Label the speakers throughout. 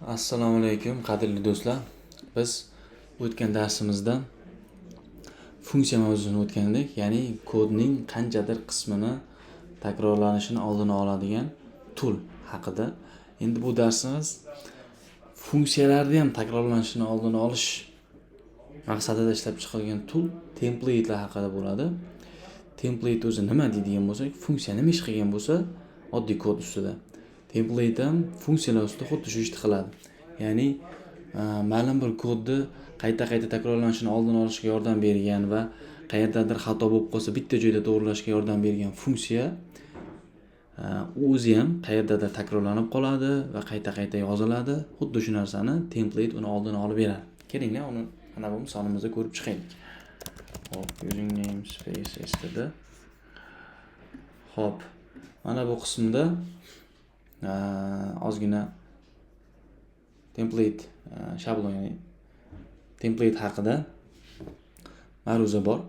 Speaker 1: Assalomu alaykum qadrli do'stlar. Biz o'tgan darsimizda funksiya mavzusini o'tgandik, ya'ni kodning qanchadir qismini takrorlanishini oldini oladigan tool haqida. Endi bu darsimiz funksiyalarni ham takrorlanishini oldini olish maqsadida ishlab chiqilgan tool template'lar haqida bo'ladi. Template o'zi nima deydigan bo'lsak, funksiya nima ish qilgan bo'lsa, oddiy kod ustida. Template ham funksiyalar ustida xuddi shu ishni qiladi. Ya'ni ma'lum bir kodni qayta takrorlanishini oldini olishga yordam bergan va qayerdadir xato bo'lib qolsa bitta joyda to'g'rilashga yordam bergan funksiya o'zi ham qayerdadir takrorlanib qoladi va qayta yoziladi. Xuddi shu narsani template uni oldini olib beradi. Kelinglar, uni mana bu misolimizda ko'rib chiqaylik. Hop, using namespace std. Hop, mana bu qismda ozgina template shablon, ya'ni template haqida ma'ruza bor.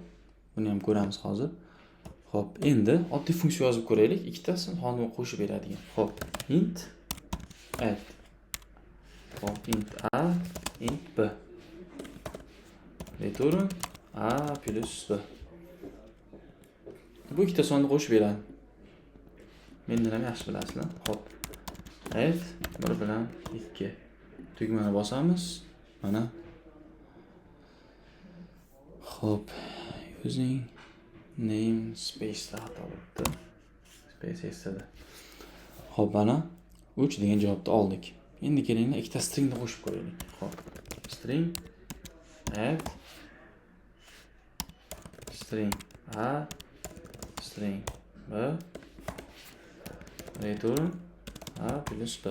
Speaker 1: Buni ham ko'ramiz hozir. Hop, endi oddiy funksiya yozib ko'raylik. Ikkitasini xonima qo'shib beradigan. Hop, int add. Hop, int a, int b. Return a plus b. Bu ikkita sonni qo'shib beradi. Mendan ham yaxshi bilasizlar. Hop, add 1 bilan 2. Tugmani bosamiz. Mana. Hop, using namespace xato bo'ldi. Space std. Hop, mana 3 degan javobni oldik. Endi kelinglar, ikkita stringni qo'shib ko'raylik. Hop, string add string a string b return a plus b.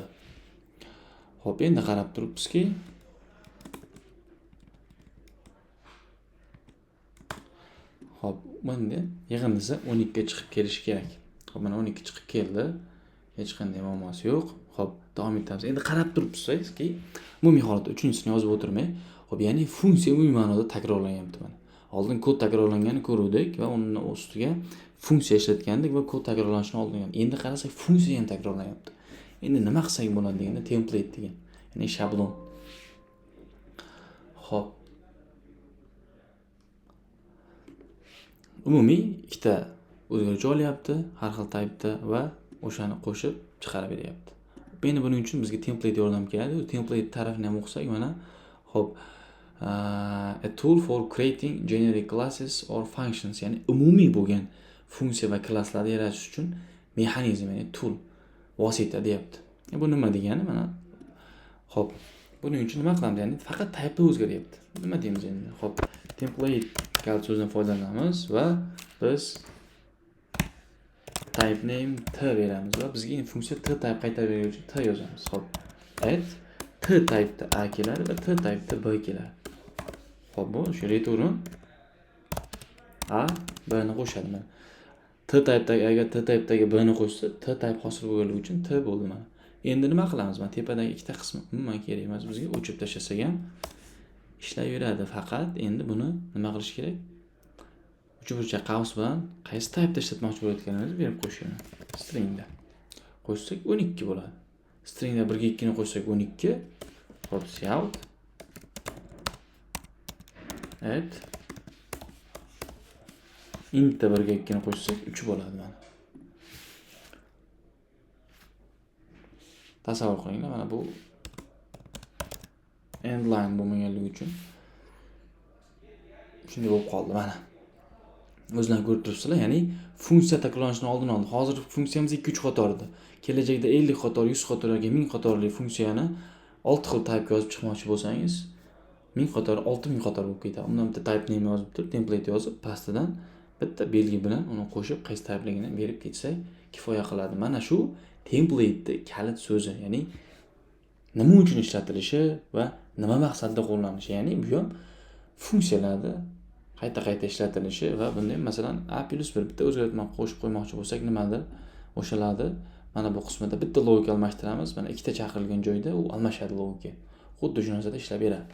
Speaker 1: Hop, endi qarab turibmizki, hop, bunda yig'indisi 12 ga chiqib kelishi kerak. Hop, mana 12 chiqib keldi. Hech qanday muammosi yo'q. Hop, davom etamiz. Endi qarab turibsizki, umumiy holatda 3-chisini yozib o'tirmay, hop, ya'ni funksiya umumiy ma'noda takrorlanyapti mana. Oldin kod takrorlanganini ko'rdik va uning ustiga funksiya ishlatgandik va kod takrorlanishini oldin. Endi qarasak, funksiya ham takrorlanyapti. Endi nima qilsak bo'ladi deganda template degan, ya'ni shablon. Hop. Umumiy ikkita o'zgaruvchi olyapti, har xil type'da va o'shani qo'shib chiqarib beryapti. Endi buning uchun bizga template yordam keladi. Template tarafini ham o'qisak, mana hop, a tool for creating generic classes or functions, ya'ni umumiy bo'lgan funksiya va klasslarni yaratish uchun mexanizm, ya'ni tool, vosita deyapti. Bu nima degani? Mana hop, buning uchun nima qilamiz? Ya'ni faqat type'ni o'zgaryapti. Nima deymiz endi? Hop, template kaliti so'zidan foydalanamiz va biz type name t beramiz va bizga funksiya t type qaytarib beruvchi t yozamiz. Hop, add t type'da a keladi va t type'da b keladi. Hop, bu shu return a b ni qo'shadi. Mana t type'dagi, agar t type'dagi b ni qo'shsa, t type hosil bo'lganligi uchun t bo'ldi mana. Endi nima qilamiz? Mana tepadagi ikkita qismi umuman kerak emas bizga, o'chirib tashlasak ham ishlayveradi. Faqat endi buni nima qilish kerak? Uch burchak qavs bilan qaysi type'da ishlatmoqchi bo'layotganimizni berib qo'yishimiz. Stringda qo'shsak 12 bo'ladi. Stringda 1 ga 2 ni qo'shsak 12. Hop, cout add intda 1 ga 2 ni qo'shsak 3 bo'ladi mana. Tasavvur qilinglar, mana bu end line bo'lmaganligi uchun shunday bo'lib qoldi mana. O'zingizlar ko'rib turibsizlar, ya'ni funksiya takrorlanishini oldini oldi. Hozir funksiyamiz 2-3 qatorda. Kelajakda 50 qator, 100 qatorga, 1000 qatorli funksiyani 6 xil type yozib chiqmoqchi bo'lsangiz, 1000 qator, 6000 qator bo'lib ketadi. Undan bitta type name yozib turib, template yozib, pastidan bitta belgi bilan uni qo'shib, qaysi typeligini berib ketsak, kifoya qiladi. Mana shu template'ning kalit so'zi, ya'ni nima uchun ishlatilishi va nima maqsadda qo'llanilishi, ya'ni bu ham funksiyalarda qayta ishlatilishi va bunday masalan a+1 bitta o'zgartma qo'shib qo'ymoqchi bo'lsak nimadir o'shalarni mana bu qismida bitta logika almashtiramiz. Mana ikkita chaqirilgan joyda u almashadi logika. Xuddi shu narsada ishlab beradi.